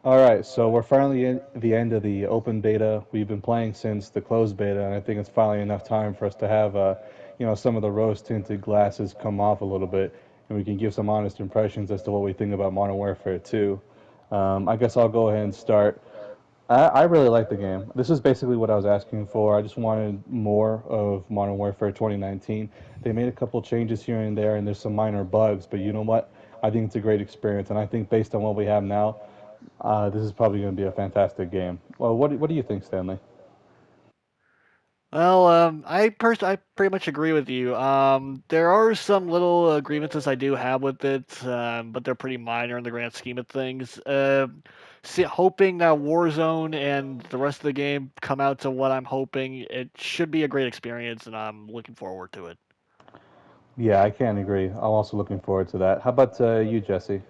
All right, so we're finally in the end of the open beta. We've been playing since the closed beta, and I think it's finally enough time for us to have, some of the rose-tinted glasses come off a little bit, and we can give some honest impressions as to what we think about Modern Warfare 2. I guess I'll go ahead and start. I really like the game. This is basically what I was asking for. I just wanted more of Modern Warfare 2019. They made a couple changes here and there, and there's some minor bugs, but you know what? I think it's a great experience, and I think based on what we have now, this is probably going to be a fantastic game. Well, what do you think, Stanley? Well, I pretty much agree with you. There are some little grievances I do have with it, but they're pretty minor in the grand scheme of things. Hoping that Warzone and the rest of the game come out to what I'm hoping, it should be a great experience, and I'm looking forward to it. Yeah, I can't agree. I'm also looking forward to that. How about you, Jesse?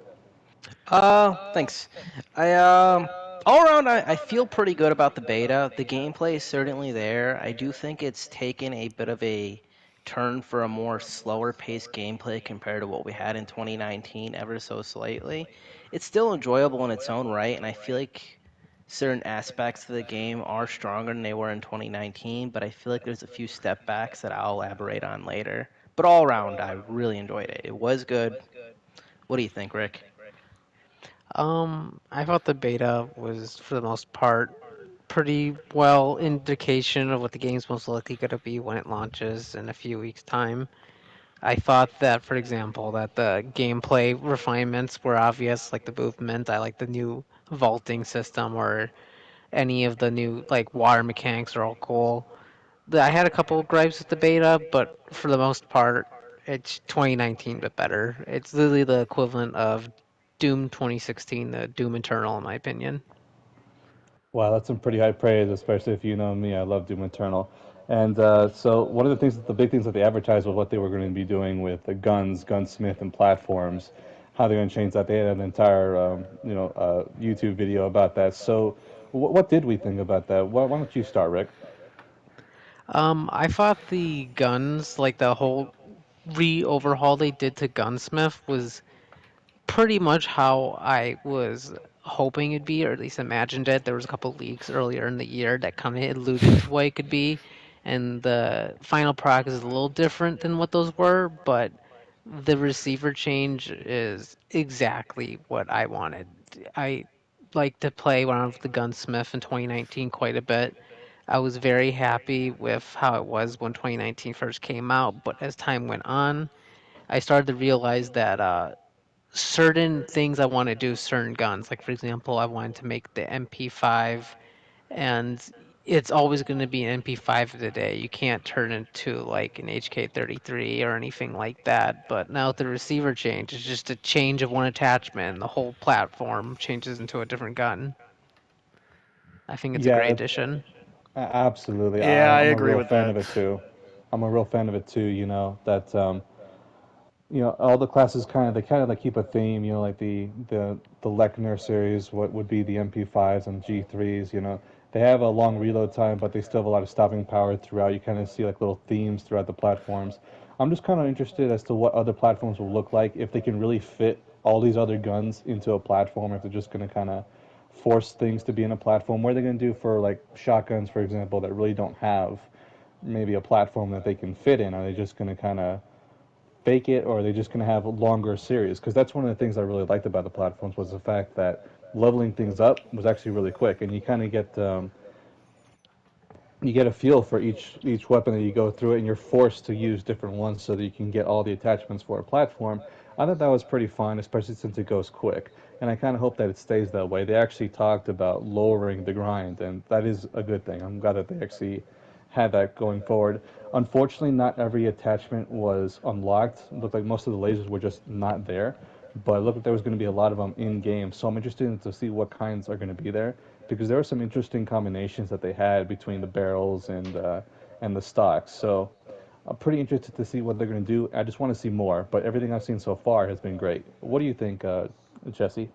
Thanks. I all around I feel pretty good about the beta. The gameplay is certainly there. I do think it's taken a bit of a turn for a more slower paced gameplay compared to what we had in 2019 ever so slightly. It's still enjoyable in its own right, and I feel like certain aspects of the game are stronger than they were in 2019, but I feel like there's a few step backs that I'll elaborate on later. But all around, I really enjoyed it. It was good. What do you think, Rick? I thought the beta was, for the most part, pretty well indication of what the game's most likely going to be when it launches in a few weeks' time. I thought that, for example, that the gameplay refinements were obvious, like the movement. I like the new vaulting system, or any of the new like water mechanics are all cool. I had a couple of gripes with the beta, but for the most part, it's 2019 but better. It's literally the equivalent of Doom 2016, the Doom Eternal, in my opinion. Wow, that's some pretty high praise, especially if you know me. I love Doom Eternal. And so one of the big things that they advertised was what they were going to be doing with the guns, gunsmith, and platforms. How they're going to change that. They had an entire, YouTube video about that. So, what did we think about that? Why don't you start, Rick? I thought the guns, like the whole re-overhaul they did to Gunsmith, was pretty much how I was hoping it'd be, or at least imagined it. There was a couple leaks earlier in the year that kind of alluded to what it could be, and the final product is a little different than what those were, but the receiver change is exactly what I wanted. I like to play around with the Gunsmith in 2019 quite a bit. I was very happy with how it was when 2019 first came out, but as time went on, I started to realize that certain things I want to do, certain guns. Like, for example, I wanted to make the MP5, and it's always going to be an MP5 today. You can't turn it into like an HK33 or anything like that. But now with the receiver change, it's just a change of one attachment, and the whole platform changes into a different gun. I think it's a great Yeah, addition. absolutely. Yeah, I I'm a agree real with fan of that. it too. I'm a real fan of it too. That all the classes kind of like keep a theme. Like the Lechner series, what would be the MP5s and G3s. They have a long reload time, but they still have a lot of stopping power throughout. You kind of see like little themes throughout the platforms. I'm just kind of interested as to what other platforms will look like if they can really fit all these other guns into a platform. If they're just going to kind of force things to be in a platform, what are they going to do for like shotguns, for example, that really don't have maybe a platform that they can fit in? Are they just going to kind of fake it, or are they just going to have a longer series? Because that's one of the things I really liked about the platforms was the fact that leveling things up was actually really quick, and you get a feel for each weapon that you go through it, and you're forced to use different ones so that you can get all the attachments for a platform. I thought that was pretty fun, especially since it goes quick, and I kind of hope that it stays that way. They actually talked about lowering the grind, and that is a good thing. I'm glad that they actually had that going forward. Unfortunately, not every attachment was unlocked. It looked like most of the lasers were just not there, but it looked like there was going to be a lot of them in game. So I'm interested in to see what kinds are going to be there because there were some interesting combinations that they had between the barrels and the stocks. So I'm pretty interested to see what they're going to do. I just want to see more, but everything I've seen so far has been great. What do you think, Jesse?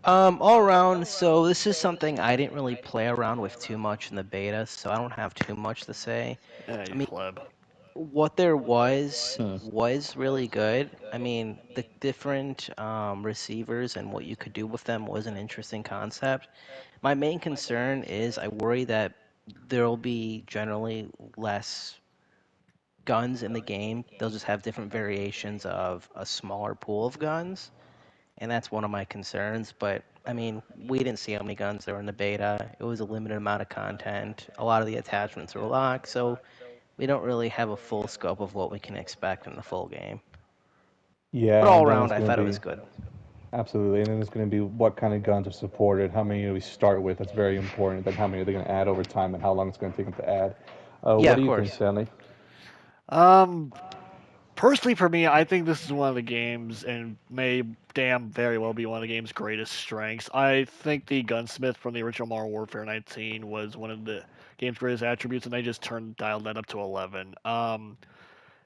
All around, so this is something I didn't really play around with too much in the beta, so I don't have too much to say. Yeah, I you mean, pleb. what there was Hmm. was really good. I mean, the different receivers and what you could do with them was an interesting concept. My main concern is I worry that there will be generally less guns in the game. They'll just have different variations of a smaller pool of guns, and that's one of my concerns. But I mean, we didn't see how many guns there were in the beta. It was a limited amount of content. A lot of the attachments were locked, so we don't really have a full scope of what we can expect in the full game. But Yeah, all and then around, it's I going to thought it be was good. absolutely, and then it's going to be what kind of guns are supported, how many do we start with. That's very important. Then how many are they going to add over time, and how long it's going to take them to add. Yeah, What of do you think, course. Stanley? Um, Personally, for me, I think this is one of the games, and may damn very well be one of the game's greatest strengths. I think the gunsmith from the original Modern Warfare 19 was one of the game's greatest attributes, and they just dialed that up to 11.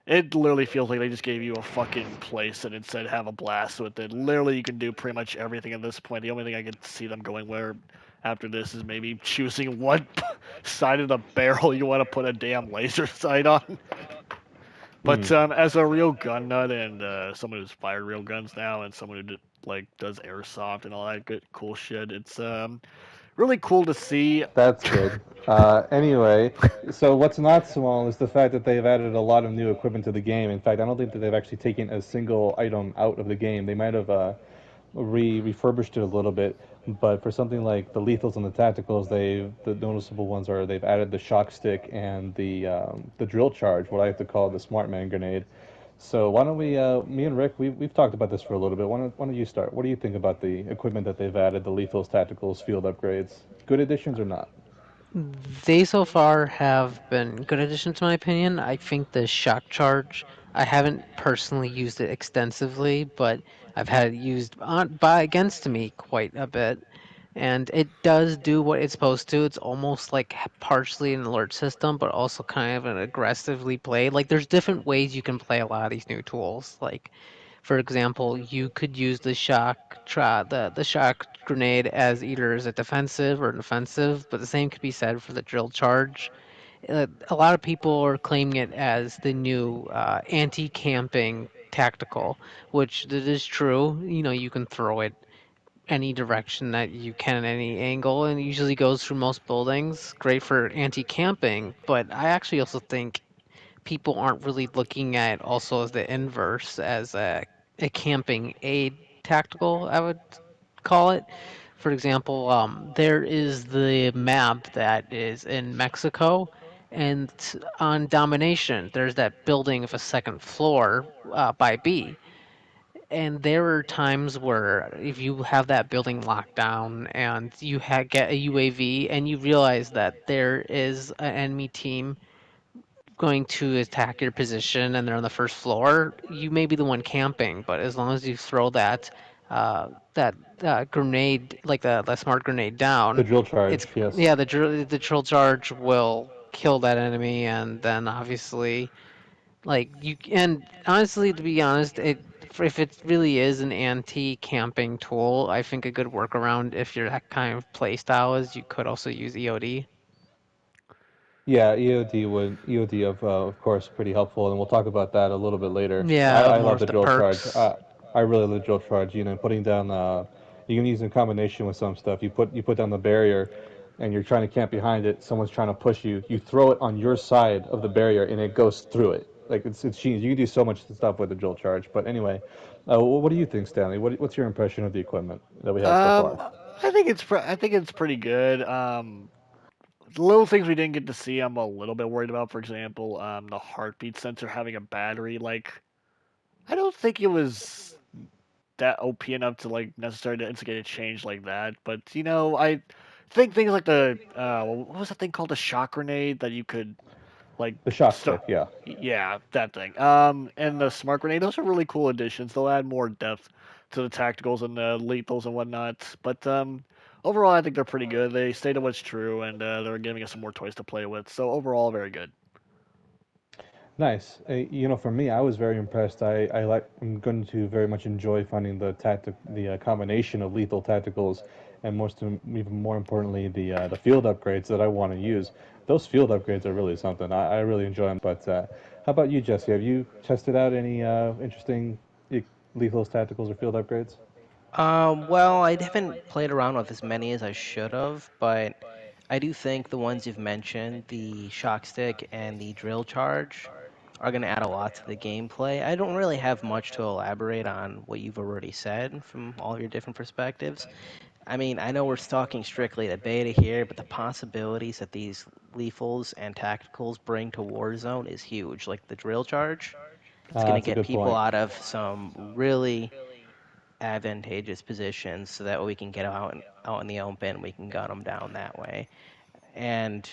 It literally feels like they just gave you a fucking place and it said have a blast with it. Literally, you can do pretty much everything at this point. The only thing I could see them going where after this is maybe choosing what side of the barrel you want to put a damn laser sight on. Hmm. But as a real gun nut and someone who's fired real guns now and someone who like does airsoft and all that good cool shit, it's really cool to see. That's good. Anyway, so what's not small is the fact that they've added a lot of new equipment to the game. In fact, I don't think that they've actually taken a single item out of the game. They might have refurbished it a little bit, but for something like the lethals and the tacticals, the noticeable ones are they've added the shock stick and the drill charge, what I have to call the smart man grenade. So why don't we, me and Rick, we've talked about this for a little bit. Why don't you start? What do you think about the equipment that they've added, the lethals, tacticals, field upgrades? Good additions or not? They so far have been good additions, in my opinion. I think the shock charge, I haven't personally used it extensively, but I've had it used by against me quite a bit. And it does do what it's supposed to. It's almost like partially an alert system, but also kind of an aggressively played. Like there's different ways you can play a lot of these new tools. Like for example, you could use the shock grenade as either as a defensive or an offensive, but the same could be said for the drill charge. A lot of people are claiming it as the new anti-camping tactical, which that is true. You know, you can throw it any direction that you can, any angle, and it usually goes through most buildings. Great for anti-camping, but I actually also think people aren't really looking at it also as the inverse, as a camping aid tactical, I would call it. For example, there is the map that is in Mexico, and on Domination, there's that building of a second floor by B. And there are times where if you have that building locked down and you get a UAV and you realize that there is an enemy team going to attack your position and they're on the first floor, you may be the one camping, but as long as you throw that grenade, like the smart grenade The down, drill it's charge, yes. yeah, the drill charge will kill that enemy, and then obviously like you and honestly, to be honest, if it really is an anti-camping tool, I think a good workaround if you're that kind of play style is you could also use EOD. Yeah, EOD of course pretty helpful, and we'll talk about that a little bit later. Yeah, I more love of the the drill charge. perks. I really love the drill charge. You know, putting down you can use in combination with some stuff. You put down the barrier, and you're trying to camp behind it. Someone's trying to push you. You throw it on your side of the barrier, and it goes through it. Like it's genius. You can do so much stuff with the drill charge. But anyway, what do you think, Stanley? What's your impression of the equipment that we have so far? I think it's pretty good. The little things we didn't get to see, I'm a little bit worried about. For example, the heartbeat sensor having a battery. Like, I don't think it was that OP enough to like necessarily to instigate a change like that. But you know, I think things like the what was that thing called, the shock grenade that you could like The shock start. stick, yeah. Yeah, that thing. And the smart grenade. Those are really cool additions. They'll add more depth to the tacticals and the lethals and whatnot. But overall, I think they're pretty good. They stay to what's true, and they're giving us some more toys to play with. So overall, very good. Nice. For me, I was very impressed. I'm going to very much enjoy finding the combination of lethal tacticals, and even more importantly, the field upgrades that I want to use. Those field upgrades are really something. I really enjoy them. But how about you, Jesse? Have you tested out any interesting uh, lethal tacticals or field upgrades? Well, I haven't played around with as many as I should have, but I do think the ones you've mentioned, the shock stick and the drill charge, are going to add a lot to the gameplay. I don't really have much to elaborate on what you've already said from all of your different perspectives. I mean, I know we're talking strictly the beta here, but the possibilities that these lethals and tacticals bring to Warzone is huge. Like the drill charge, it's going to That's a get good people point. out of some really advantageous positions so that we can get out in the open. We can gun them down that way. And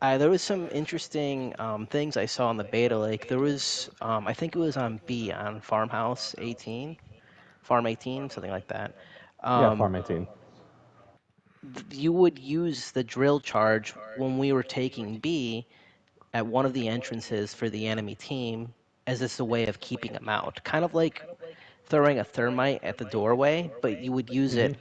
there was some interesting things I saw in the beta. Like there was, I think it was on B on Farmhouse 18, Farm 18, something like that. Yeah, Um, Farm 18. you would use the drill charge when we were taking B at one of the entrances for the enemy team as just a way of keeping them out. Kind of like throwing a thermite at the doorway, but you would use Hmm. it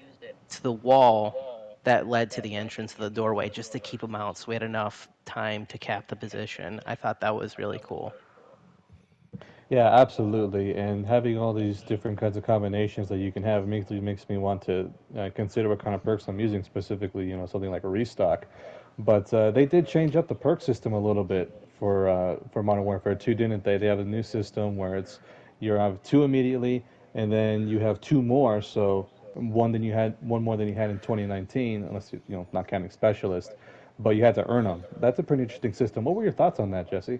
to the wall that led to the entrance of the doorway just to keep them out so we had enough time to cap the position. I thought that was really cool. Yeah, absolutely. And having all these different kinds of combinations that you can have makes me want to consider what kind of perks I'm using specifically. Something like a restock. But they did change up the perk system a little bit for Modern Warfare 2, didn't they? They have a new system where you have two immediately, and then you have two more. So one more than you had in 2019, unless not counting specialist. But you had to earn them. That's a pretty interesting system. What were your thoughts on that, Jesse?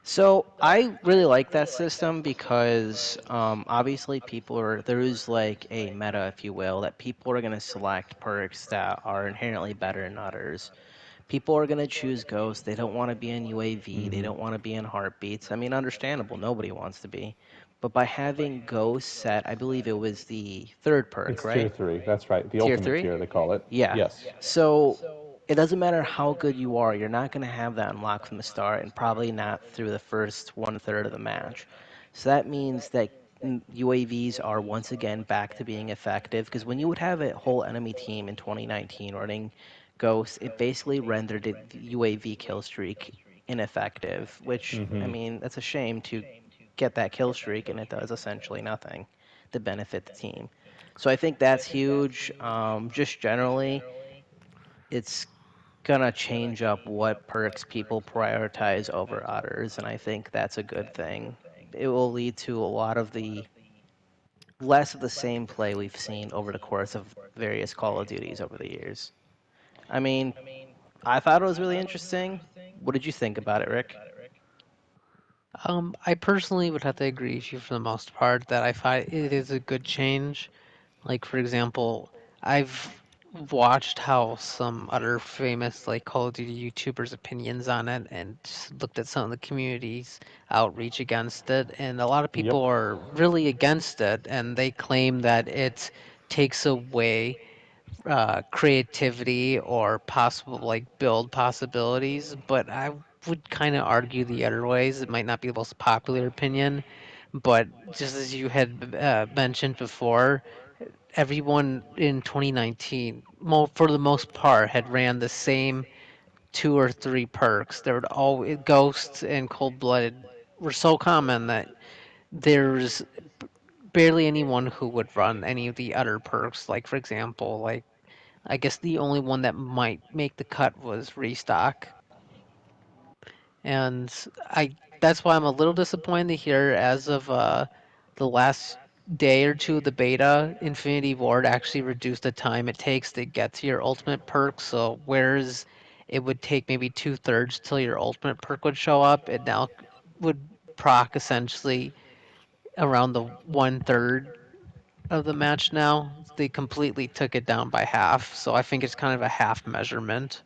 So I really like that system because obviously there is like a meta, if you will, that people are going to select perks that are inherently better than others. People are going to choose Ghost. They don't want to be in UAV. They Hmm. don't want to be in Heartbeats. I mean, understandable. Nobody wants to be. But by having Ghost set, I believe it was the third perk, It's tier right? three. That's right. The Tier ultimate 3? tier, they call it. Yeah. Yes. So it doesn't matter how good you are, you're not going to have that unlocked from the start, and probably not through the first one third of the match. So that means that UAVs are once again back to being effective. Because when you would have a whole enemy team in 2019 running Ghost, it basically rendered the UAV kill streak ineffective. Which I Hmm. mean, that's a shame to get that kill streak, and it does essentially nothing to benefit the team. So I think that's huge. Just generally, it's gonna change up what perks people prioritize over others, and I think that's a good thing. It will lead to a lot of the less of the same play we've seen over the course of various Call of Duties over the years. I mean, I thought it was really interesting. What did you think about it, Rick? I personally would have to agree with you for the most part that I find it is a good change. Like for example, I've watched how some other famous like Call of Duty YouTubers' opinions on it and just looked at some of the community's outreach against it, and a lot of Yep. people are really against it, and they claim that it takes away creativity or possible like build possibilities. But I would kind of argue the other ways. It might not be the most popular opinion, but just as you had mentioned before, everyone in 2019, for the most part, had ran the same two or three perks. There would all ghosts and cold blooded were so common that there's barely anyone who would run any of the other perks. Like for example, like I guess the only one that might make the cut was restock, and I that's why I'm a little disappointed to hear as of the last day or two of the beta, Infinity Ward actually reduced the time it takes to get to your ultimate perk. So whereas it would take maybe 2/3 till your ultimate perk would show up, it now would proc essentially around the 1/3 of the match now. They completely took it down by half, so I think it's kind of a half measurement.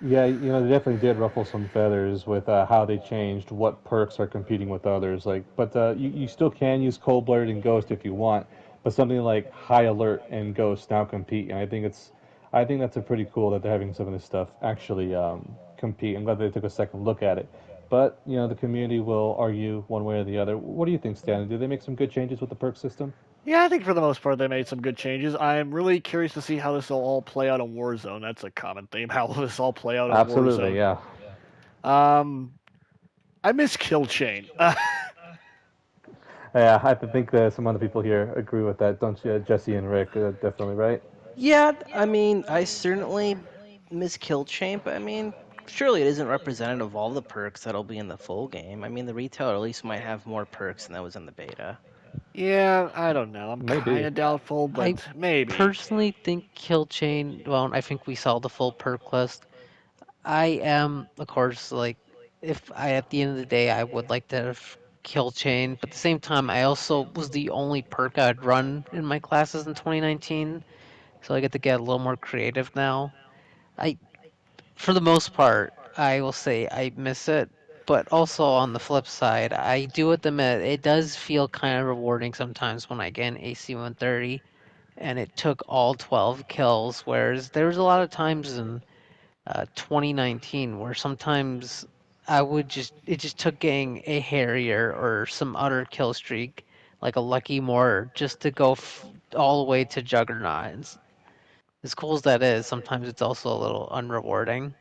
Yeah, they definitely did ruffle some feathers with how they changed what perks are competing with others. But you still can use Cold Blooded and Ghost if you want, but something like High Alert and Ghost now compete, and I think that's a pretty cool that they're having some of this stuff actually compete. I'm glad they took a second look at it. But the community will argue one way or the other. What do you think, Stanley? Do they make some good changes with the perk system? Yeah, I think for the most part they made some good changes. I'm really curious to see how this will all play out in Warzone. That's a common theme. How will this all play out in Absolutely, Warzone? yeah. I miss Kill Chain. Yeah, I think some other people here agree with that, don't you? Jesse and Rick, definitely, right? Yeah, I mean, I certainly miss Kill Chain, but I mean, surely it isn't representative of all the perks that'll be in the full game. I mean, the retailer at least might have more perks than that was in the beta. Yeah, I don't know. I'm kind Maybe. of doubtful, I but maybe. personally think Kill Chain, well, I think we saw the full perk list. I am, of course, like, if I, at the end of the day, I would like to have Kill Chain, but at the same time, I also was the only perk I'd run in my classes in 2019, so I get to get a little more creative now. I, for the most part, I will say I miss it, but also on the flip side, I do admit it does feel kind of rewarding sometimes when I get an AC-130 and it took all 12 kills, whereas there was a lot of times in 2019 where sometimes it just took getting a Harrier or some other kill streak like a Lucky Mortar just to go all the way to Juggernaut. As cool as that is, sometimes it's also a little unrewarding.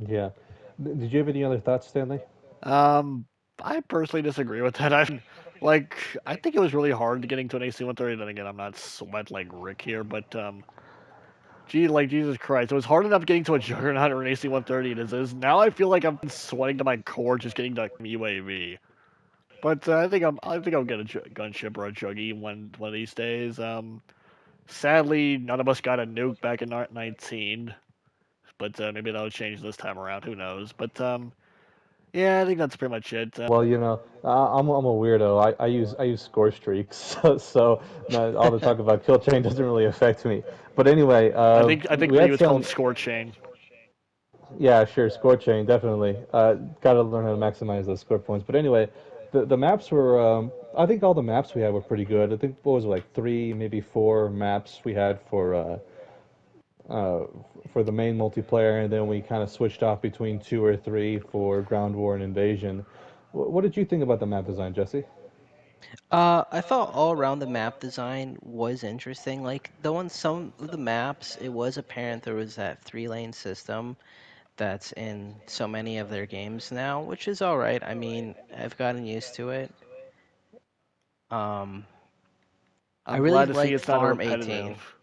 Yeah. Did you have any other thoughts, Stanley? Um, I personally disagree with that. Like, I think it was really hard getting to an AC-130. Then again, I'm not sweat like Rick here, but gee, like Jesus Christ, it was hard enough getting to a Juggernaut or an AC-130 as is. Now I feel like I'm sweating to my core just getting to UAV. But I think I'll get a gunship or a Juggy one of these days. Sadly, none of us got a nuke back in 19, but maybe that'll change this time around. Who knows? But yeah, I think that's pretty much it. Well, I'm a weirdo. I use score streaks, so all the talk about kill chain doesn't really affect me. But anyway, I think we for had you it's called some. score chain. Yeah, sure, score chain, definitely. Got to learn how to maximize those score points. But anyway, the maps were. I think all the maps we had were pretty good. I think what was it, like three, maybe four maps we had uh, for the main multiplayer, and then we kind of switched off between two or three for ground war and invasion. What did you think about the map design, Jesse? I thought all around the map design was interesting. Like, though on some of the maps, it was apparent there was that three-lane system that's in so many of their games now, which is all right. I mean, I've gotten used to it. Um, I I'm really glad to see liked it's not a Farm 18. repetitive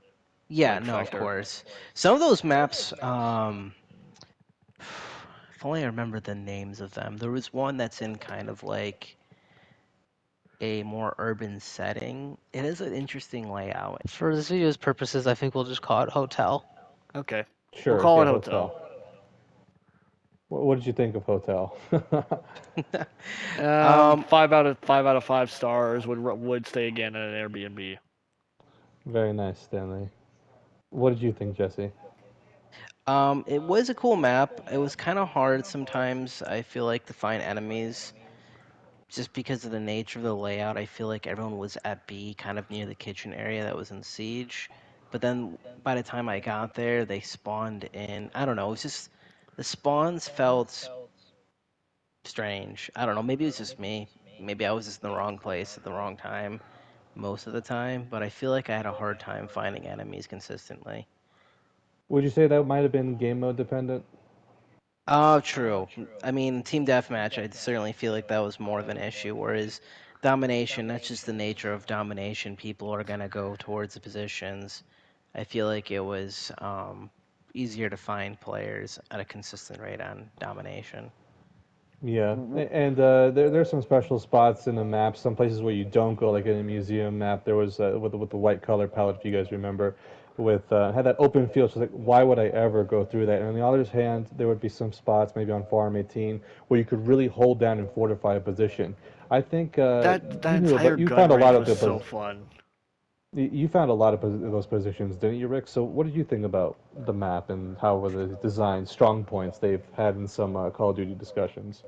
Yeah, like no, of factor. course. Some of those maps, if only I remember the names of them. There was one that's in kind of like a more urban setting. It is an interesting layout. For this video's purposes, I think we'll just call it Hotel. Okay, we'll Sure, call yeah, it hotel. hotel. What did you think of hotel? 5 out of 5 stars would stay again at an Airbnb. Very nice, Stanley. What did you think, Jesse? It was a cool map. It was kind of hard sometimes, I feel like, to find enemies just because of the nature of the layout. I feel like everyone was at B, kind of near the kitchen area that was in siege. But then by the time I got there, they spawned in. I don't know. It was just the spawns felt strange. I don't know. Maybe it was just me. Maybe I was just in the wrong place at the wrong time most of the time. But I feel like I had a hard time finding enemies consistently. Would you say that might have been game mode dependent? Oh, true. I mean, team deathmatch, I certainly feel like that was more of an issue. Whereas domination, that's just the nature of domination. People are gonna go towards the positions. I feel like it was easier to find players at a consistent rate on domination. Yeah, and there's some special spots in the map, some places where you don't go, like in a museum map. There was with the white color palette, if you guys remember, with had that open field. So it's like, why would I ever go through that? And on the other hand, there would be some spots, maybe on Farm 18, where you could really hold down and fortify a position. I think That you knew entire about you gun found a lot range of was so fun. you found a lot of those positions, didn't you, Rick? So what did you think about the map and how were the design strong points they've had in some Call of Duty discussions?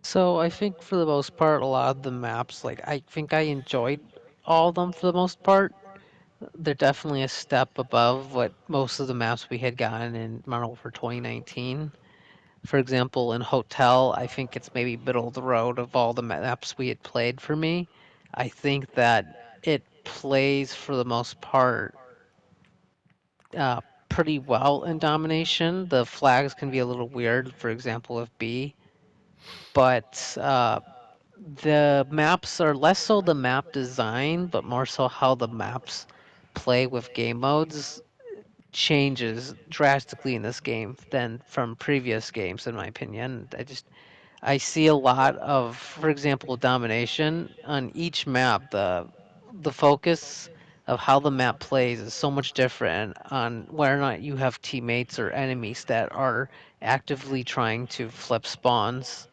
So I think for the most part, a lot of the maps, like I think I enjoyed all of them for the most part. They're definitely a step above what most of the maps we had gotten in Modern Warfare 2019. For example, in Hotel, I think it's maybe middle of the road of all the maps we had played for me. I think that it plays for the most part uh, pretty well in domination. The flags can be a little weird, for example, of B, but the maps are less so the map design, but more so how the maps play with game modes changes drastically in this game than from previous games, in my opinion. I see a lot of, for example, domination on each map. The focus of how the map plays is so much different on whether or not you have teammates or enemies that are actively trying to flip spawns.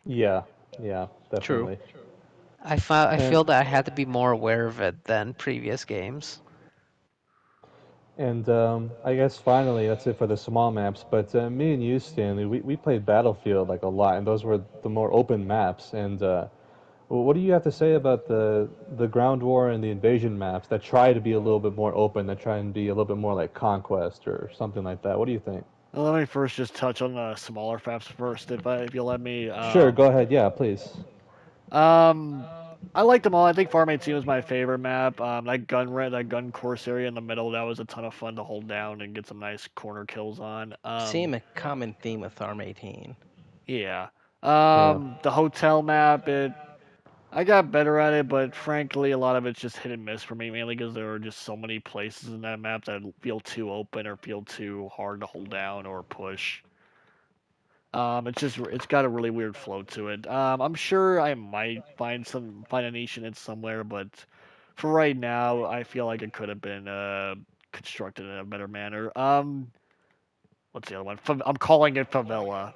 Yeah, yeah, True. definitely. I And feel that I had to be more aware of it than previous games. I guess finally that's it for the small maps. But me and you, Stanley, we played Battlefield like a lot, and those were the more open maps. And what do you have to say about the ground war and the invasion maps that try to be a little bit more open, that try and be a little bit more like Conquest or something like that? What do you think? Well, let me first just touch on the smaller maps first, if you'll let me. Sure, go ahead. Yeah, please. Um, I liked them all. I think Farm 18 was my favorite map. That gun course area in the middle, that was a ton of fun to hold down and get some nice corner kills on. Seeing a common theme with Arm 18. Yeah. Yeah. The hotel map, I got better at it, but frankly, a lot of it's just hit and miss for me, mainly because there are just so many places in that map that feel too open or feel too hard to hold down or push. It's got a really weird flow to it. I'm sure I might find a niche in it somewhere, but for right now, I feel like it could have been constructed in a better manner. What's the other one? I'm calling it Favela.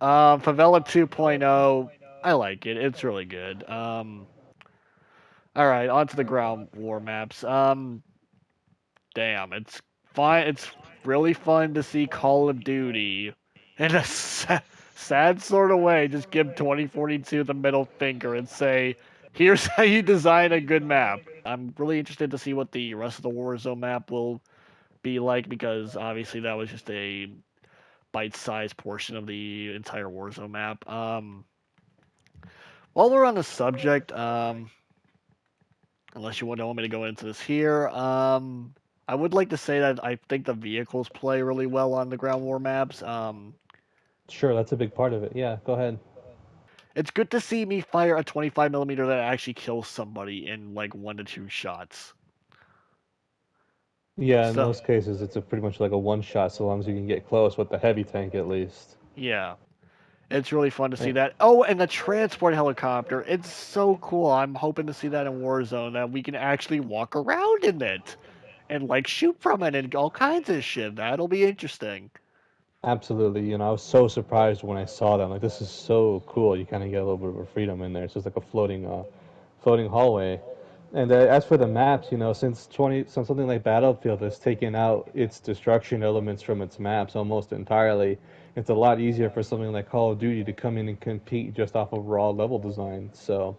Favela 2.0. I like it. It's really good. All right, on to the ground war maps. Damn, it's fine. It's really fun to see Call of Duty in a sad sort of way. Just give 2042 the middle finger and say, "Here's how you design a good map." I'm really interested to see what the rest of the Warzone map will be like because obviously that was just a bite-sized portion of the entire Warzone map. While we're on the subject, unless you don't want me to go into this here. I would like to say that I think the vehicles play really well on the ground war maps. Sure, that's a big part of it. Yeah, go ahead. It's good to see me fire a 25 millimeter that actually kills somebody in like 1 to 2 shots. Yeah, in So most cases, it's a pretty much like a one shot, so long as you can get close with the heavy tank at least. yeah, it's really fun to see Eh, that. Oh, and the transport helicopter. It's so cool. I'm hoping to see that in Warzone that we can actually walk around in it and like shoot from it and all kinds of shit. That'll be interesting. Absolutely. I was so surprised when I saw them. Like, this is so cool. You kind of get a little bit of a freedom in there. It's just like a floating hallway. And as for the maps, since something like Battlefield has taken out its destruction elements from its maps almost entirely, it's a lot easier for something like Call of Duty to come in and compete just off of raw level design. So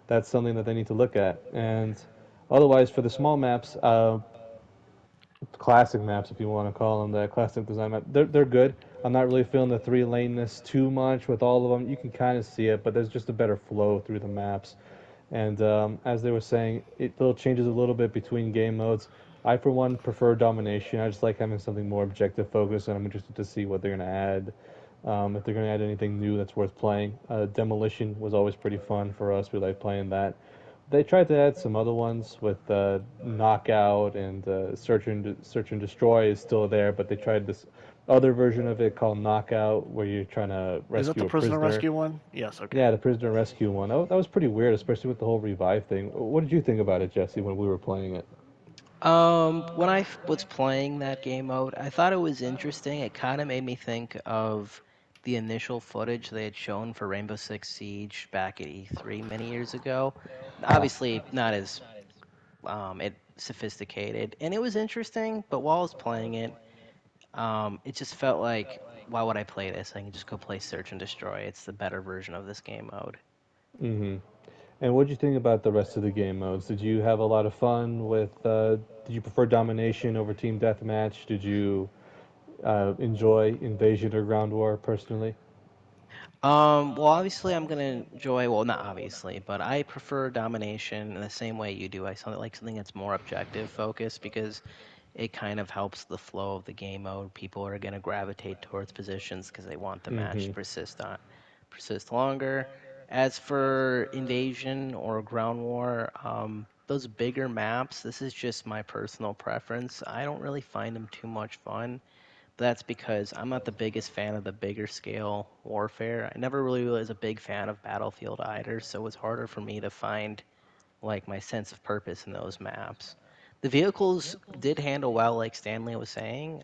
that's something that they need to look at. And otherwise, for the small maps, classic maps, if you want to call them that, classic design map, they're good. I'm not really feeling the three laneness too much with all of them. You can kind of see it, but there's just a better flow through the maps. And as they were saying, it little changes a little bit between game modes. I, for one, prefer domination. I just like having something more objective focused, and I'm interested to see what they're going to add. If they're going to add anything new that's worth playing. Demolition was always pretty fun for us. We like playing that. They tried to add some other ones with Knockout and Search and Destroy is still there, but they tried this other version of it called Knockout, where you're trying to Is that the rescue a prisoner prisoner. rescue one? Yes. Okay. Yeah, the prisoner rescue one. That was pretty weird, especially with the whole revive thing. What did you think about it, Jesse, when we were playing it? When was playing that game mode, I thought it was interesting. It kind of made me think of the initial footage they had shown for Rainbow Six Siege back at E3 many years ago. Ah, Obviously, not as sophisticated, and it was interesting. But while I was playing it, it just felt like, why would I play this? I can just go play Search and Destroy. It's the better version of this game mode. mm-hmm. And what did you think about the rest of the game modes? Did you have a lot of fun with? Did you prefer domination over team deathmatch? Did you enjoy invasion or ground war personally? Well, obviously, I'm gonna enjoy. Well, not obviously, but I prefer domination in the same way you do. I like something that's more objective focused because it kind of helps the flow of the game mode. People are gonna gravitate towards positions because they want the match Mm-hmm. to persist longer. As for invasion or ground war, those bigger maps, this is just my personal preference. I don't really find them too much fun. That's because I'm not the biggest fan of the bigger scale warfare. I never really was a big fan of Battlefield either, so it's harder for me to find like my sense of purpose in those maps. The vehicles did handle well, like Stanley was saying.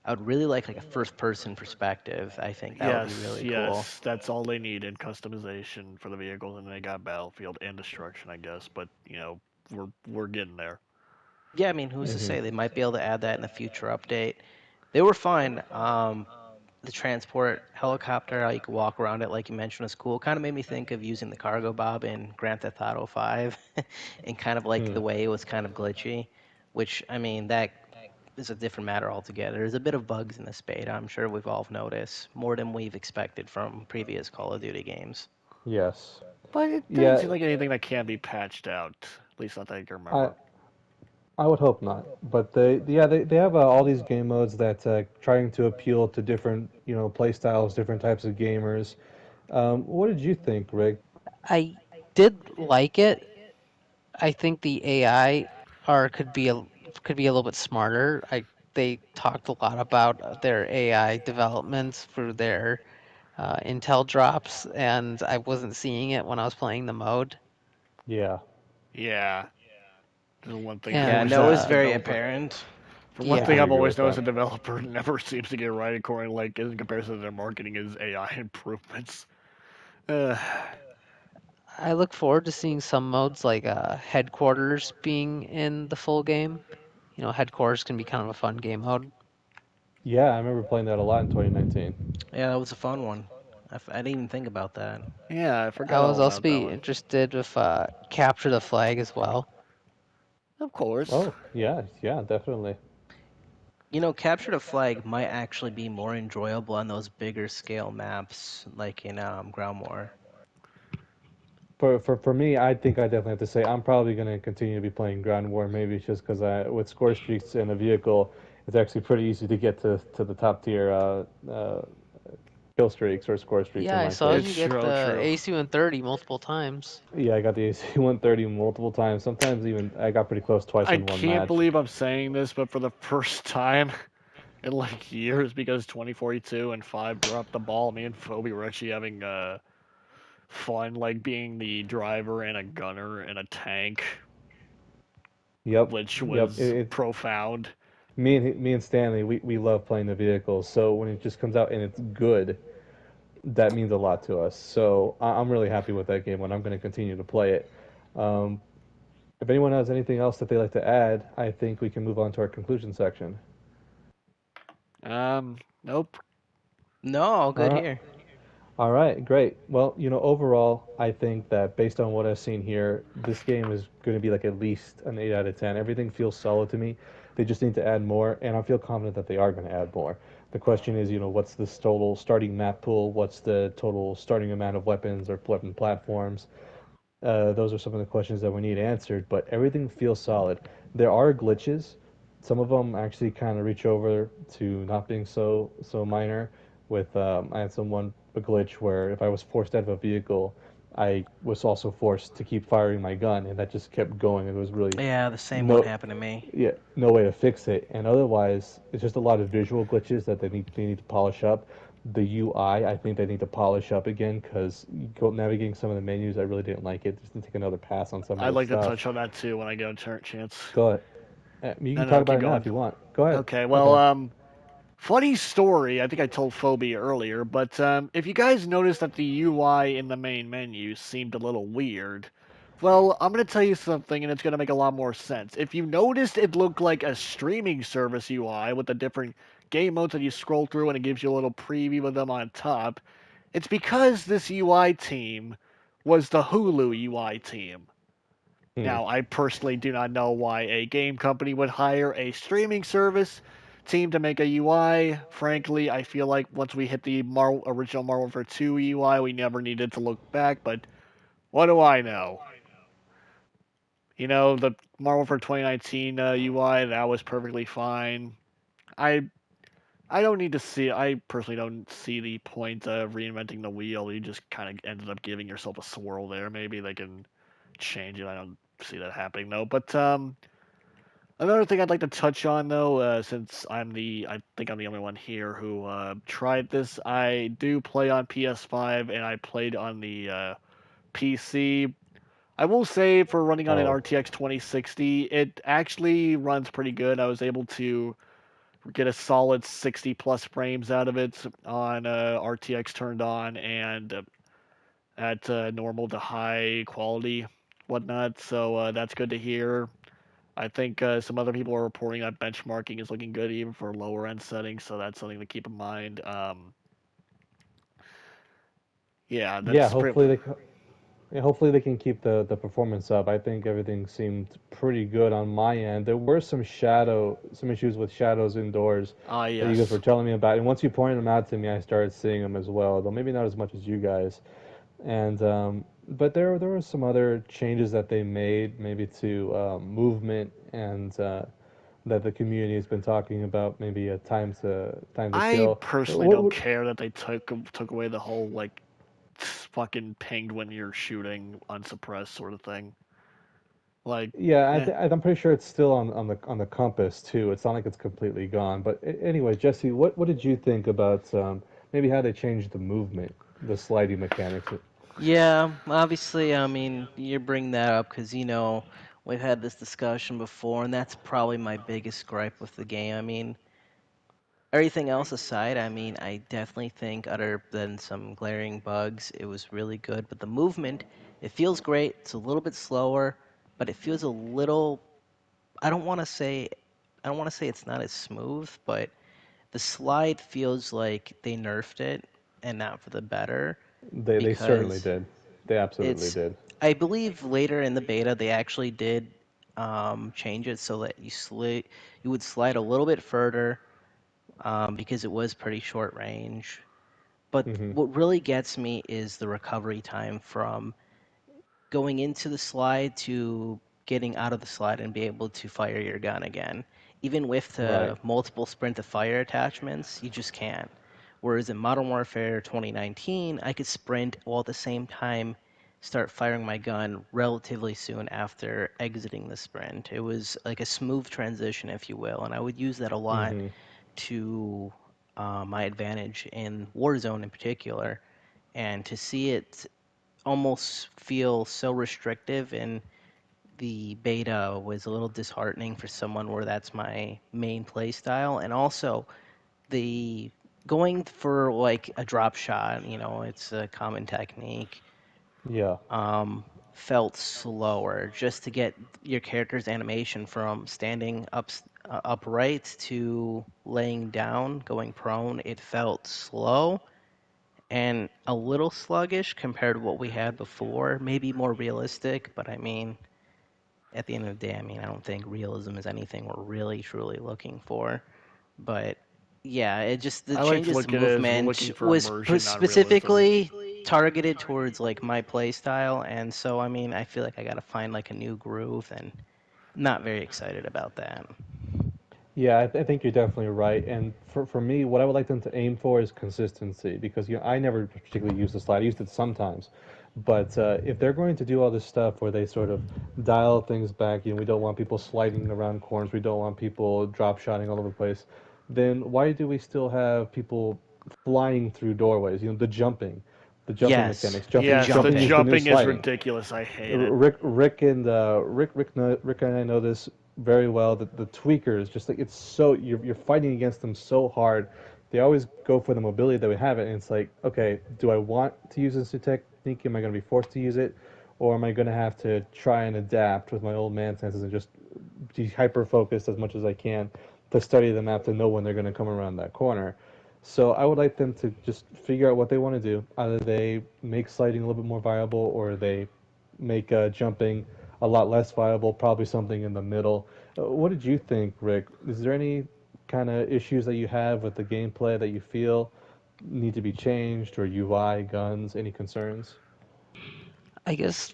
I would really like a first person perspective. I think that would be Yes, really cool. yes, that's all they need in customization for the vehicles, and they got Battlefield and Destruction, I guess. But we're getting there. Yeah, I mean, who's to Mm-hmm. say they might be able to add that in a future update? They were fine. The transport helicopter, how you could walk around it, like you mentioned, was cool. Kind of made me think of using the cargo bob in Grand Theft Auto 5, and kind of like Hmm. the way it was kind of glitchy, which I mean that is a different matter altogether. There's a bit of bugs in this beta. I'm sure we've all noticed more than we've expected from previous Call of Duty games. Yes. But it doesn't Yeah. seem like anything that can be patched out. At least not that I can I remember. I would hope not. But they have all these game modes that trying to appeal to different play styles, different types of gamers. What did you think, Rick? I did like it. I think the AI are could be a little bit smarter. They talked a lot about their AI developments for their Intel drops, and I wasn't seeing it when I was playing the mode. Yeah. Yeah, this is one thing I've Yeah, And always no, noticed. it's The very developer, apparent. for I one couldn't thing, yeah, I've agree always with noticed that. a developer never seems to get right according, like in comparison to their marketing is AI improvements. Uh, I look forward to seeing some modes like headquarters being in the full game. Headquarters can be kind of a fun game mode. Yeah, I remember playing that a lot in 2019. Yeah, that was a fun one. I didn't even think about that. yeah, I I forgot was all also about that be one. interested with capture the flag as well. Of course. Oh, yeah, yeah, definitely. Capture the flag might actually be more enjoyable on those bigger scale maps, like in Ground War. For me, I think I definitely have to say I'm probably going to continue to be playing Ground War. Maybe it's just because with score streaks in a vehicle, it's actually pretty easy to get to the top tier kill streaks or score streaks Yeah, in I my saw It's you case. get so the true. AC-130 multiple times. Yeah, I got the AC 130 multiple times. Sometimes even I got pretty close twice I in one can't match. believe I'm saying this, but for the first time in like years, because 2042 and 5 dropped the ball, me and Phoebe were actually having fun, like being the driver and a gunner and a tank, Yep, which yep. was profound. Me and Stanley, we love playing the vehicles. So when it just comes out and it's good, that means a lot to us. So I'm really happy with that game, and I'm going to continue to play it. Um, if anyone has anything else that they'd like to add, I think we can move on to our conclusion section. Nope. No, all All good right. here. All right, great. Well, overall, I think that based on what I've seen here, this game is going to be like at least an 8 out of 10. Everything feels solid to me. They just need to add more, and I feel confident that they are going to add more. The question is, what's the total starting map pool? What's the total starting amount of weapons or weapon platforms? Those are some of the questions that we need answered, but everything feels solid. There are glitches. Some of them actually kind of reach over to not being so minor. With I had someone a glitch where if I was forced out of a vehicle, I was also forced to keep firing my gun, and that just kept going. It was really Yeah, the same one no happened to me. yeah, no way to fix it. And otherwise, it's just a lot of visual glitches that they need to polish up. The UI, I think they need to polish up again because navigating some of the menus, I really didn't like it. Just to take another pass on some of I'd the like to stuff. touch on that too when I get a chance. Go ahead. You No, can no, talk about keep it now going. if you want. Go ahead. Okay, well, Okay. funny story. I think I told Phoebe earlier, but if you guys noticed that the UI in the main menu seemed a little weird, well, I'm gonna tell you something, and it's gonna make a lot more sense. If you noticed, it looked like a streaming service UI with the different game modes that you scroll through, and it gives you a little preview of them on top. It's because this UI team was the Hulu UI team. Hmm. Now, I personally do not know why a game company would hire a streaming service team to make a UI. Frankly, I feel like once we hit the original Modern Warfare 2 UI, we never needed to look back, but what do I know? The Modern Warfare 2019 UI, that was perfectly fine. I I don't need to see. I personally don't see the point of reinventing the wheel. You just kind of ended up giving yourself a swirl there. Maybe they can change it. I don't see that happening though. But another thing I'd like to touch on though, since I think I'm the only one here who tried this. I do play on PS5 and I played on the PC. I will say for running on an Oh, RTX 2060, it actually runs pretty good. I was able to get a solid 60 plus frames out of it on RTX turned on and at normal to high quality, whatnot. So that's good to hear. I think some other people are reporting that benchmarking is looking good even for lower end settings, so that's something to keep in mind. Yeah, yeah. that's pretty. Hopefully they can keep the performance up. I think everything seemed pretty good on my end. There were some issues with shadows indoors Ah, that you guys yes. were telling me about, and once you pointed them out to me, I started seeing them as well, though maybe not as much as you guys. And but there were some other changes that they made, maybe to movement and that the community has been talking about, maybe a time to I kill. personally don't What, care that they took away the whole like fucking pinged when you're shooting unsuppressed sort of thing. Like, Yeah, eh. I'm pretty sure it's still on the compass too. It's not like it's completely gone. But anyway, Jesse, what did you think about maybe how they changed the movement, the sliding mechanics? Yeah, obviously, I mean, you're bringing that up because, we've had this discussion before, and that's probably my biggest gripe with the game. I mean, everything else aside, I mean, I definitely think, other than some glaring bugs, it was really good. But the movement, it feels great. It's a little bit slower, but it feels a little. I don't want to say, I don't want to say it's not as smooth, but the slide feels like they nerfed it and not for the better They certainly because did. They absolutely it's. did. I believe later in the beta they actually did change it so that you would slide a little bit further because it was pretty short range. But Hmm. what really gets me is the recovery time from going into the slide to getting out of the slide and be able to fire your gun again. Even with Right. the multiple sprint to fire attachments, you just can't. Whereas in Modern Warfare 2019, I could sprint while at the same time start firing my gun relatively soon after exiting the sprint. It was like a smooth transition, if you will, and I would use that a lot Hmm. to my advantage in Warzone in particular. And to see it almost feel so restrictive in the beta was a little disheartening for someone where that's my main play style. And also, the going for like a drop shot, it's a common technique, Yeah. um, felt slower just to get your character's animation from standing upright to laying down, going prone. It felt slow and a little sluggish compared to what we had before. Maybe more realistic, but I mean, at the end of the day, I mean, I don't think realism is anything we're really truly looking for. But yeah, it just the I like to changes to look at it as we're movement looking for was immersion, not realism. specifically targeted towards like my play style, and so I mean, I feel like I got to find like a new groove, and not very excited about that. Yeah, I think you're definitely right. And for me, what I would like them to aim for is consistency because I never particularly use the slide. I used it sometimes, but if they're going to do all this stuff where they sort of dial things back, we don't want people sliding around corners, we don't want people drop shotting all over the place, then why do we still have people flying through doorways? The jumping Yes, mechanics. the Yes, the Jumping is the jumping. new jumping is sliding. ridiculous. I hate it. Rick and I know this very well. That the tweakers, just like it's so you're fighting against them so hard. They always go for the mobility that we have it, and it's like, okay, do I want to use this new technique? Am I going to be forced to use it, or am I going to have to try and adapt with my old man senses and just be hyper focused as much as I can to study the map to know when they're going to come around that corner? So I would like them to just figure out what they want to do. Either they make sliding a little bit more viable, or they make jumping a lot less viable. Probably something in the middle. What did you think, Rick? Is there any kind of issues that you have with the gameplay that you feel need to be changed, or UI, guns, any concerns? I guess,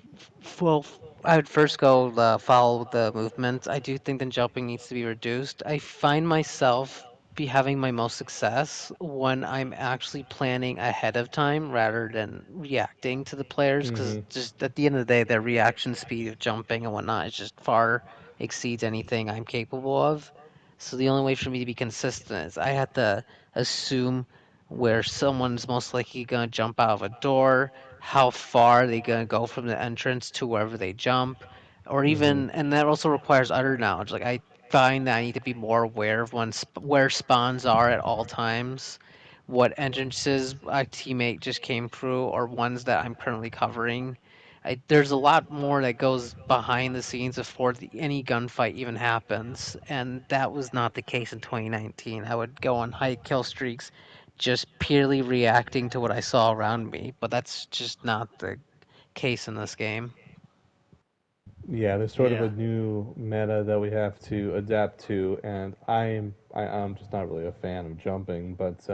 well, I would first go follow the movement. I do think the jumping needs to be reduced. I find myself be having my most success when I'm actually planning ahead of time rather than reacting to the players, because Mm-hmm. just at the end of the day, their reaction speed of jumping and whatnot is just far exceeds anything I'm capable of. So the only way for me to be consistent is I have to assume where someone's most likely gonna jump out of a door, how far they gonna go from the entrance to wherever they jump, or Mm-hmm. even, and that also requires utter knowledge. Like I find that I need to be more aware of where spawns are at all times, what entrances a teammate just came through, or ones that I'm currently covering. There's a lot more that goes behind the scenes before any gunfight even happens, and that was not the case in 2019. I would go on high kill streaks just purely reacting to what I saw around me, but that's just not the case in this game. Yeah, there's sort of Yeah. a new meta that we have to adapt to, and I'm just not really a fan of jumping, but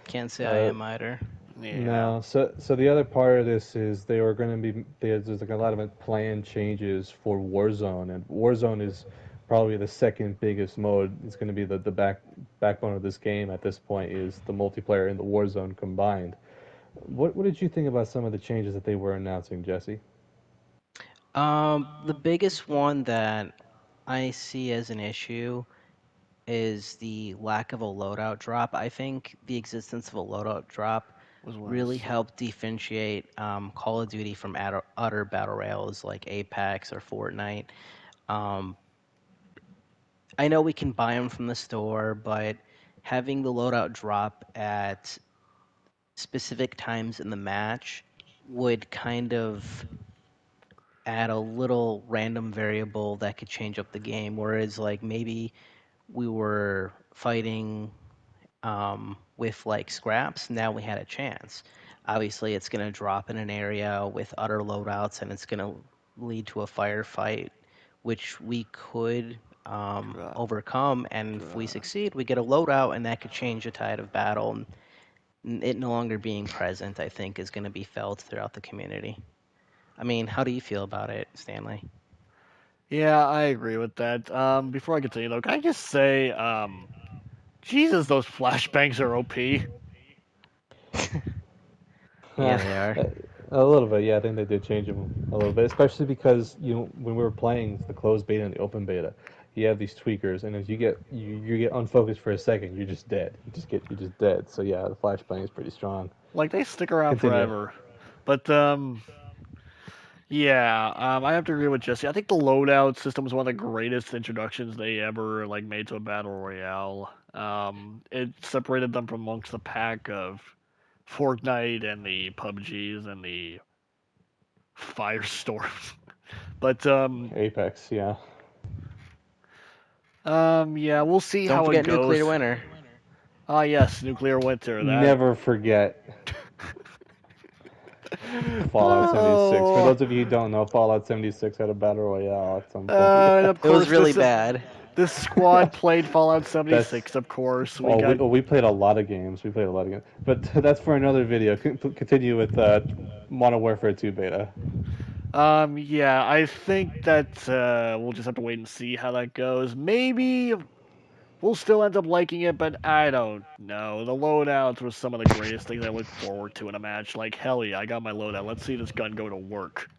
Can't say I uh, am either. Yeah. no. So the other part of this is they were going to be there's like a lot of planned changes for Warzone, and Warzone is probably the second biggest mode. It's going to be the backbone of this game at this point is the multiplayer and the Warzone combined. What did you think about some of the changes that they were announcing, Jesse? The biggest one that I see as an issue is the lack of a loadout drop. I think the existence of a loadout drop Was what I really was. helped differentiate Call of Duty from other battle royales like Apex or Fortnite. Um, I know we can buy them from the store, but having the loadout drop at specific times in the match would kind of add a little random variable that could change up the game. Whereas, like, maybe we were fighting with like scraps, now we had a chance. Obviously, it's going to drop in an area with other loadouts and it's going to lead to a firefight, which we could Drop, overcome. And if we drop. succeed, we get a loadout and that could change the tide of battle. And it no longer being present, I think, is going to be felt throughout the community. I mean, how do you feel about it, Stanley? Yeah, I agree with that. Before I continue though, can I just say, Jesus, those flashbangs are OP. Yeah, they are. A little bit, yeah. I think they did change them a little bit, especially because when we were playing the closed beta and the open beta, you have these tweakers, and as you get unfocused for a second, you're just dead. You're just dead. So yeah, the flashbang is pretty strong. Like they stick around Continue. forever. But yeah, I have to agree with Jesse. I think the loadout system was one of the greatest introductions they ever like made to a battle royale. It separated them from amongst the pack of Fortnite and the PUBGs and the Firestorms. But Apex, yeah. yeah, we'll see Don't how it forget Nuclear goes. Winter. Ah, yes, Nuclear Winter. That. Never forget Fallout 76. For Oh, those of you who don't know, Fallout 76 had a battle royale at some point. and of It was course really bad. this squad played Fallout That's 76. Of course, we Oh, got. we played a lot of games. We played a lot of games, but that's for another video. Continue with Modern Warfare 2 beta. Yeah, I think that we'll just have to wait and see how that goes. Maybe we'll still end up liking it, but I don't know. The loadouts were some of the greatest things I look forward to in a match. Like, hell yeah, I got my loadout. Let's see this gun go to work.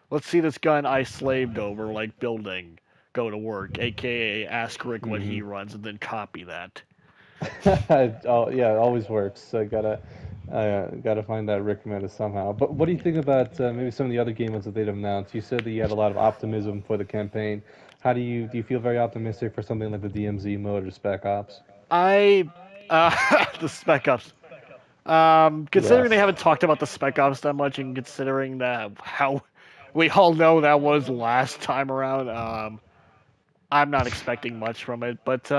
Let's see this gun I slaved over, like building, go to work. AKA ask Rick what Hmm. he runs and then copy that. Oh yeah, it always works. So gotta find that Rick meta somehow. But what do you think about maybe some of the other game modes that they'd announced? You said that you had a lot of optimism for the campaign. How do you feel very optimistic for something like the DMZ mode or Spec Ops? I the Spec Ops. Considering they Yes. haven't talked about the Spec Ops that much, and considering that how we all know that was last time around, I'm not expecting much from it. But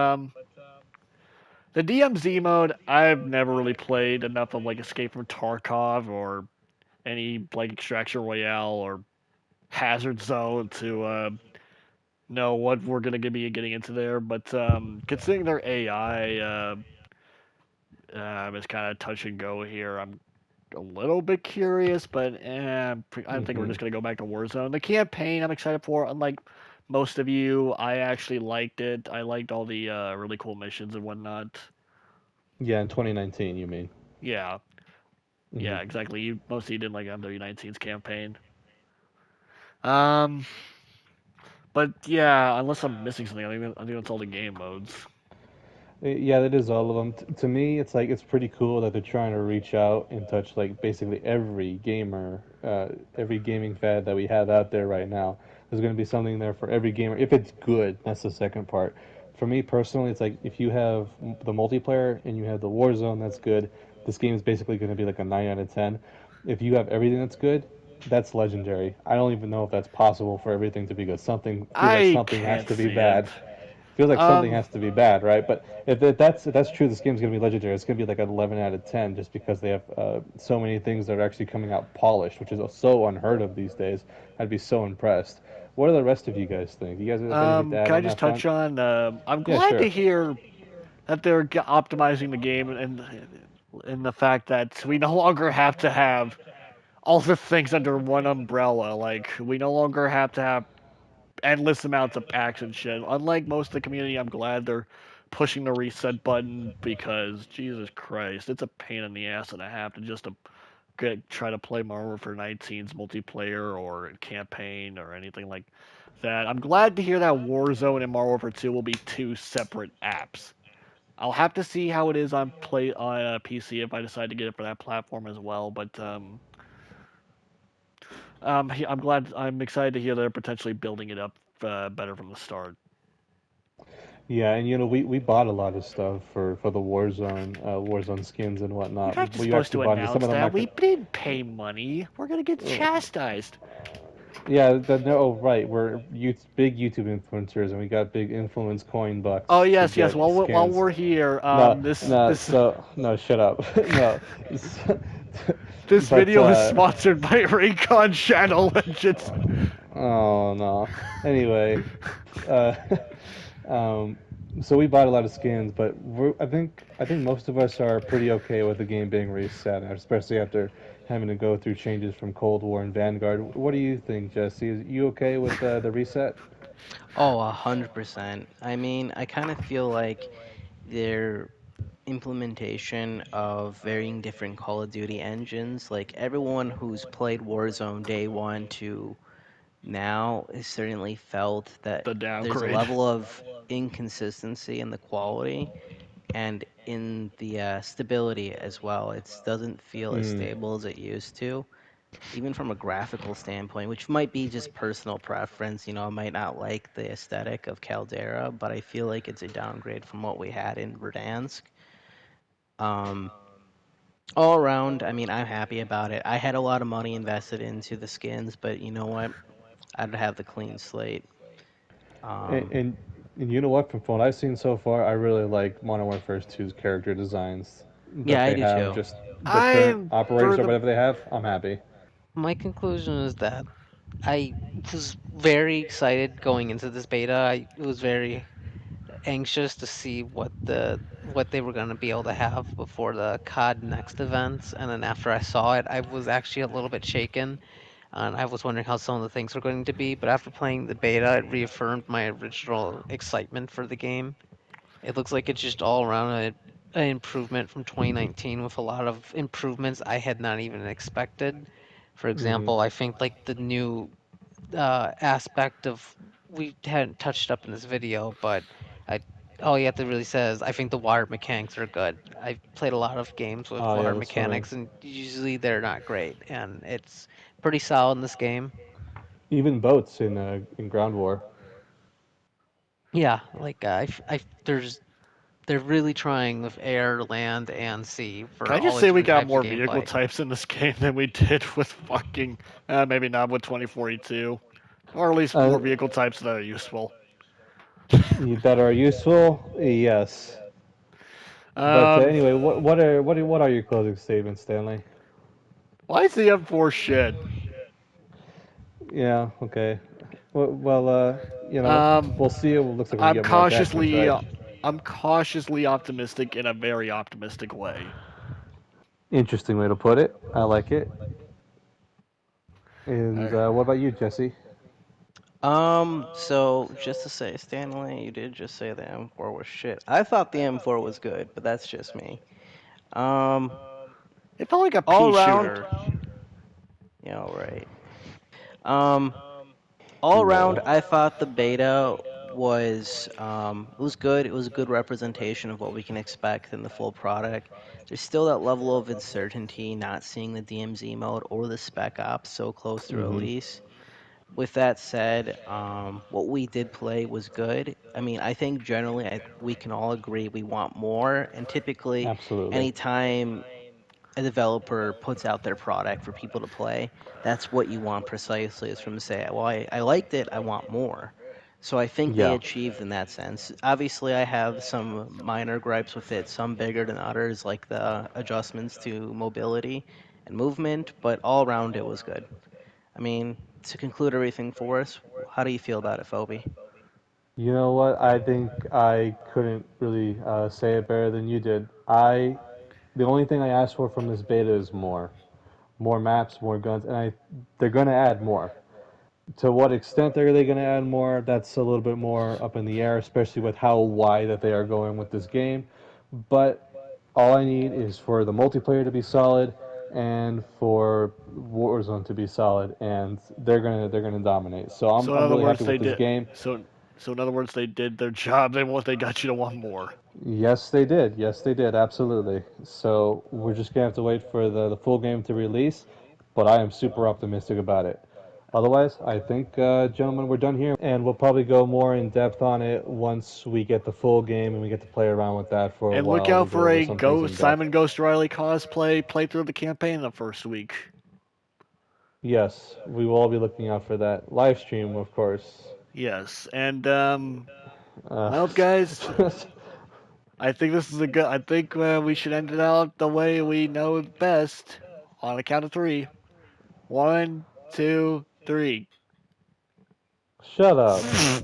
The DMZ mode, I've never really played enough of like Escape from Tarkov or any like Extraction Royale or Hazard Zone to know what we're gonna be getting into there. But considering their AI is kind of touch and go here, I'm a little bit curious, but I think we're Hmm. just gonna go back to Warzone. The campaign I'm excited for. Unlike most of you, I actually liked it. I liked all the really cool missions and whatnot. Yeah, in 2019, you mean? Yeah, Hmm. yeah, exactly. You mostly didn't like MW19's campaign. Um, but yeah, unless I'm missing something, I think that's all the game modes. Yeah, that is all of them. To me, it's like it's pretty cool that they're trying to reach out and touch like basically every gamer, every gaming fad that we have out there right now. There's going to be something there for every gamer if it's good. That's the second part. For me personally, it's like if you have the multiplayer and you have the Warzone, that's good. This game is basically going to be like a 9 out of 10. If you have everything that's good, that's legendary. I don't even know if that's possible for everything to be good. Something feels like I something has can't to be see it. bad. Feels like something Um, has to be bad, right? But if that's true, this game's gonna be legendary. It's gonna be like an 11 out of 10, just because they have so many things that are actually coming out polished, which is so unheard of these days. I'd be so impressed. What do the rest of you guys think? You guys have anything to add can I on just that front? touch on? I'm Yeah, glad to sure. hear that they're optimizing the game and the fact that we no longer have to have all the things under one umbrella. Like we no longer have to have endless amounts of packs and shit. Unlike most of the community, I'm glad they're pushing the reset button because Jesus Christ, it's a pain in the ass and a half to just to try to play Modern Warfare 19's multiplayer or campaign or anything like that. I'm glad to hear that Warzone and Modern Warfare 2 will be two separate apps. I'll have to see how it is on PC if I decide to get it for that platform as well. But I'm excited to hear they're potentially building it up better from the start. Yeah, and we bought a lot of stuff for the Warzone skins and You're whatnot. not just We supposed actually to bought into some announce of the that. micro. We didn't pay money. We're gonna get uh, chastised. Yeah, no, oh, right. We're big YouTube influencers, and we got big influence coin Oh bucks to yes, yes. get While skins. we're here, No, this no, this so no, shut up. No, this but video is sponsored by Raycon Shadow Legends. oh no. Anyway, uh, um, so we bought a lot of skins, but I think most of us are pretty okay with the game being reset, especially after having to go through changes from Cold War and Vanguard. What do you think, Jesse? Is you okay with the reset? Oh, 100%. I mean, I kind of feel like their implementation of varying different Call of Duty engines, like everyone who's played Warzone day one to now has certainly felt that The there's a downgrade. level of inconsistency in the quality and in the stability as well. It doesn't feel as Mm. stable as it used to, even from a graphical standpoint, which might be just personal preference. I might not like the aesthetic of Caldera, but I feel like it's a downgrade from what we had in Verdansk. Um, all around, I mean, I'm happy about it. I had a lot of money invested into the skins, but you know what? I'd have the clean slate. And, Um, and and you know what? From what I've seen so far, I really like Modern Warfare 2's character designs yeah, that I they do have. too. Just the current I'm for operators or the whatever they have. I'm happy. My conclusion is that I was very excited going into this beta. I was very anxious to see what they were going to be able to have before the COD Next events, and then after I saw it, I was actually a little bit shaken, and I was wondering how some of the things were going to be. But after playing the beta, it reaffirmed my original excitement for the game. It looks like it's just all around an improvement from 2019 with a lot of improvements I had not even expected. For Hmm. example, I think like the new aspect of we hadn't touched up in this video, but I all you have to really say is I think the water mechanics are good. I've played a lot of games with Oh yeah, water the swimming. mechanics, and usually they're not great, and it's pretty solid in this game. Even boats in Ground War. Yeah, like there's they're really trying with air, land, and sea Can for I all just the say we different got types of more vehicle gameplay. types in this game than we did with fucking maybe not with 2042, or at least Uh, more vehicle types that are useful. that are useful. Yes. But Um, anyway, what are your closing statements, Stanley? why is the M4 shit? Yeah, okay. Well, Um, we'll see. It looks like we I'm get more attachments, cautiously, right? I'm cautiously optimistic in a very optimistic way. Interesting way to put it. I like it. And Uh, what about you, Jesse? So just to say, Stanley, you did just say the M4 was shit. I thought the M4 was good, but that's just me. Um, it felt like a all pea around, shooter. yeah, all right. Um, all around, Lol. I thought the beta it was good. It was a good representation of what we can expect in the full product. There's still that level of uncertainty, not seeing the DMZ mode or the Spec Ops so close to Hmm. release. With that said, what we did play was good. I mean, I think generally we can all agree we want more. And typically, Absolutely. anytime a developer puts out their product for people to play, that's what you want precisely is from to say, well, I liked it, I want more. So I think they Yeah. achieved in that sense. Obviously, I have some minor gripes with it, some bigger than others, like the adjustments to mobility and movement, but all around it was good. I mean, to conclude everything for us, how do you feel about it, Phoebe? You know what? I think I couldn't really say it better than you did. The only thing I asked for from this beta is more maps, more guns, and they're gonna add more. To what extent they're they gonna add more? That's a little bit more up in the air, especially with how wide that they are going with this game. But all I need is for the multiplayer to be solid and for Warzone to be solid, and they're gonna dominate. So I'm So in I'm other really words, happy they with this did. game. So in other words, they did their job. They got you to want more. Yes, they did. Yes, they did. Absolutely. So we're just gonna have to wait for the full game to release, but I am super optimistic about it. Otherwise, I think, gentlemen, we're done here, and we'll probably go more in depth on it once we get the full game and we get to play around with that for a And look while. We'll out go for over a some things in depth. Simon Ghost Riley cosplay playthrough of the campaign the first week. Yes, we will all be looking out for that live stream, of course. Yes, and Uh, well, guys, I think this is a good. I think we should end it out the way we know best. On a count of three. 1, 2, 3. Shut up.